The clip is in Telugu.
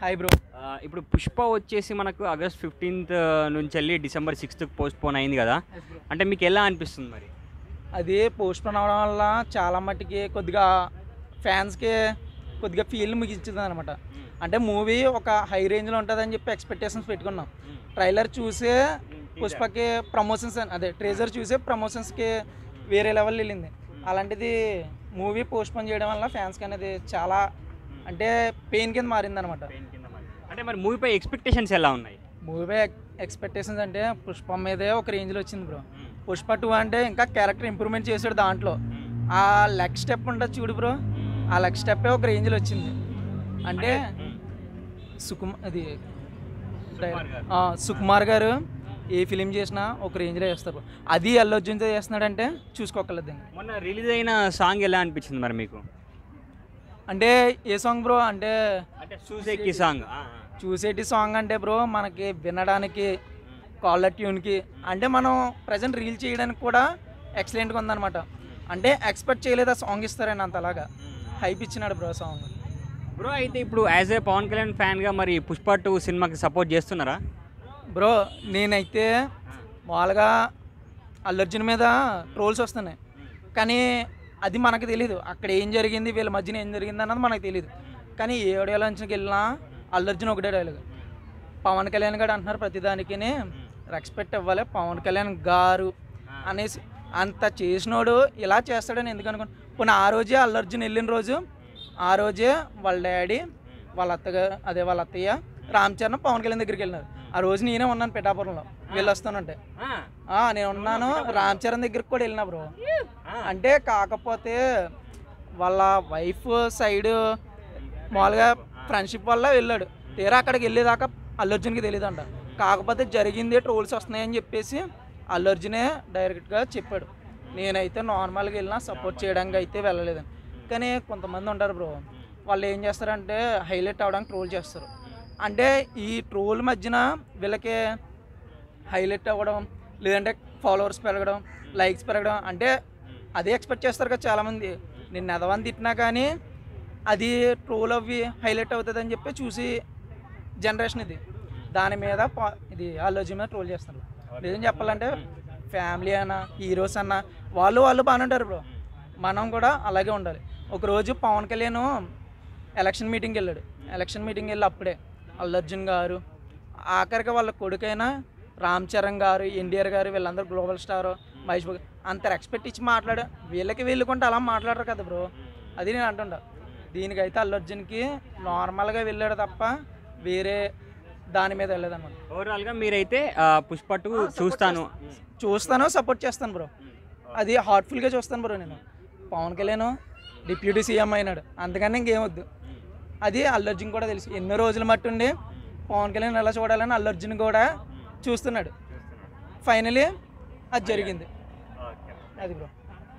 Hi bro. ఇప్పుడు 'పుష్ప' వచ్చేసి మనకు August 15th నుంచెళ్ళి December 6th postpone అయింది గదా! అంటే మీకు ఎలా అనిపిస్తుంది మరి? అది పోస్ట్‌పోన్ అవ్వడం వల్ల చాలా మట్టుకి కొద్దిగా ఫ్యాన్స్‌కి కొద్దిగా ఫీల్ మిగిల్చిందనమాట. అంటే మూవీ ఒక హై రేంజ్‌లో ఉంటుందని చెప్పి ఎక్స్పెక్టేషన్స్ పెట్టుకున్నాం. ట్రైలర్ చూసే పుష్పకి ప్రమోషన్స్ అదే ట్రేజర్ చూసే ప్రమోషన్స్కి వేరే లెవెల్ వెళ్ళింది. అలాంటిది మూవీ పోస్ట్‌పోన్ చేయడం వల్ల ఫ్యాన్స్కి అనేది చాలా అంటే పెయిన్ కింద మారిందనమాట. అంటే మరి మూవీపై ఎక్స్‌పెక్టేషన్స్ ఎలా ఉన్నాయి? మూవీ ఎక్స్పెక్టేషన్స్ అంటే పుష్ప మీదే ఒక రేంజ్లో వచ్చింది బ్రో. పుష్ప 2 అంటే ఇంకా క్యారెక్టర్ ఇంప్రూవ్మెంట్ చేశాడు దాంట్లో. ఆ లెగ్ స్టెప్ ఉంటుంది చూడు బ్రో, ఆ లెగ్ స్టెప్పే ఒక రేంజ్లో వచ్చింది. అంటే సుకుమార్ గారు ఏ ఫిలిం చేసినా ఒక రేంజ్లో చేస్తారు. అది అల్లు అర్జున్తో చేస్తున్నాడంటే చూసుకోకలేదు. మొన్న రిలీజ్ అయిన సాంగ్ ఎలా అనిపించింది మరి మీకు? అంటే ఏ సాంగ్ బ్రో? అంటే చూసేకి సాంగ్. చూసేటి సాంగ్ అంటే బ్రో మనకి వినడానికి కాలర్ ట్యూన్కి అంటే మనం ప్రజెంట్ రీల్ చేయడానికి కూడా ఎక్సలెంట్గా ఉందన్నమాట. అంటే ఎక్స్పెక్ట్ చేయలేదు ఆ సాంగ్ ఇస్తారని అంతలాగా హైప్ ఇచ్చినాడు బ్రో సాంగ్. బ్రో అయితే ఇప్పుడు యాజ్ ఏ పవన్ కళ్యాణ్ ఫ్యాన్గా మరి 'పుష్ప 2' సినిమాకి సపోర్ట్ చేస్తున్నారా? బ్రో నేనైతే మామూలుగా అల్లు అర్జున్ మీద ట్రోల్స్ వస్తున్నాయి, కానీ అది మనకు తెలీదు. అక్కడ ఏం జరిగింది, వీళ్ళ మధ్యన ఏం జరిగింది అన్నది మనకు తెలియదు. కానీ ఏ ఆడియో లాంచ్కి వెళ్ళినా అల్లు అర్జున్ ఒకటే డైలాగ్, పవన్ కళ్యాణ్ గారు అంటున్నారు ప్రతిదానికి రెస్పెక్ట్ ఇవ్వాలి పవన్ కళ్యాణ్ గారు అనేసి. అంత చేసినోడు ఇలా చేస్తాడని ఎందుకు అనుకున్నాను. పోనీ ఆ రోజే అల్లు అర్జున్ వెళ్ళిన రోజు ఆ రోజే వాళ్ళ డాడీ వాళ్ళ అత్తయ్య రామ్ చరణ్ పవన్ కళ్యాణ్ దగ్గరికి వెళ్ళినారు. ఆ రోజు నేనే ఉన్నాను పిఠాపురంలో వెళ్ళొస్తానంటే. నేను ఉన్నాను, రామ్ చరణ్ దగ్గరికి కూడా వెళ్ళినా బ్రో. అంటే కాకపోతే వాళ్ళ వైఫ్ సైడ్ మామూలుగా ఫ్రెండ్షిప్ వల్ల వెళ్ళాడు. తీరా అక్కడికి వెళ్ళేదాకా అల్లు అర్జున్కి తెలియదంట. కాకపోతే జరిగింది ట్రోల్స్ వస్తున్నాయని చెప్పేసి అల్లు అర్జునే డైరెక్ట్గా చెప్పాడు. నేనైతే నార్మల్గా వెళ్ళినా సపోర్ట్ చేయడానికి అయితే వెళ్ళలేదని. కానీ కొంతమంది ఉంటారు బ్రో, వాళ్ళు ఏం చేస్తారంటే హైలైట్ అవ్వడానికి ట్రోల్ చేస్తారు. అంటే ఈ ట్రోల్ మధ్యన వీళ్ళకి హైలైట్ అవ్వడం లేదంటే ఫాలోవర్స్ పెరగడం, లైక్స్ పెరగడం అంటే అదే ఎక్స్పెక్ట్ చేస్తారు కదా చాలామంది. నేను ఎదవని తిట్టినా కానీ అది ట్రోల్ అవ్వి హైలైట్ అవుతుంది అని చెప్పి చూసి జనరేషన్ ఇది. దాని మీద ఇది అల్లు అర్జున్ మీద ట్రోల్ చేస్తారు. నిజం చెప్పాలంటే ఫ్యామిలీ అన్న హీరోస్ అన్న వాళ్ళు బాగానే ఉంటారు బ్రో, మనం కూడా అలాగే ఉండాలి. ఒకరోజు పవన్ కళ్యాణ్ ఎలక్షన్ మీటింగ్కి వెళ్ళాడు. ఎలక్షన్ మీటింగ్కి వెళ్ళి అప్పుడే అల్లు అర్జున్ గారు ఆఖరికి వాళ్ళ కొడుకైన రామ్ చరణ్ గారు, ఎన్టీఆర్ గారు వీళ్ళందరూ గ్లోబల్ స్టార్ మహేష్ బాబు అంత రెస్పెక్ట్ ఇచ్చి మాట్లాడా. వీళ్ళకి వెళ్ళుకుంటే అలా మాట్లాడరు కదా బ్రో, అది నేను అంటుంటా. దీనికైతే అల్లు అర్జున్కి నార్మల్గా వెళ్ళాడు తప్ప వేరే దాని మీద వెళ్ళలేదన్నమాట. ఓవరాల్గా మీరైతే 'పుష్ప 2' చూస్తాను, సపోర్ట్ చేస్తాను బ్రో. అది హార్ట్ఫుల్గా చూస్తాను బ్రో. నేను పవన్ కళ్యాణ్ డిప్యూటీ సీఎం అయినాడు, అంతకన్నా ఇంకేమొద్దు. అది అల్లు అర్జున్ కూడా తెలుసు. ఎన్నో రోజుల మట్టుండి పవన్ కళ్యాణ్ ఎలా చూడాలని అల్లు అర్జున్ కూడా చూస్తున్నాడు. ఫైనలీ అది జరిగింది. అది బ్రో.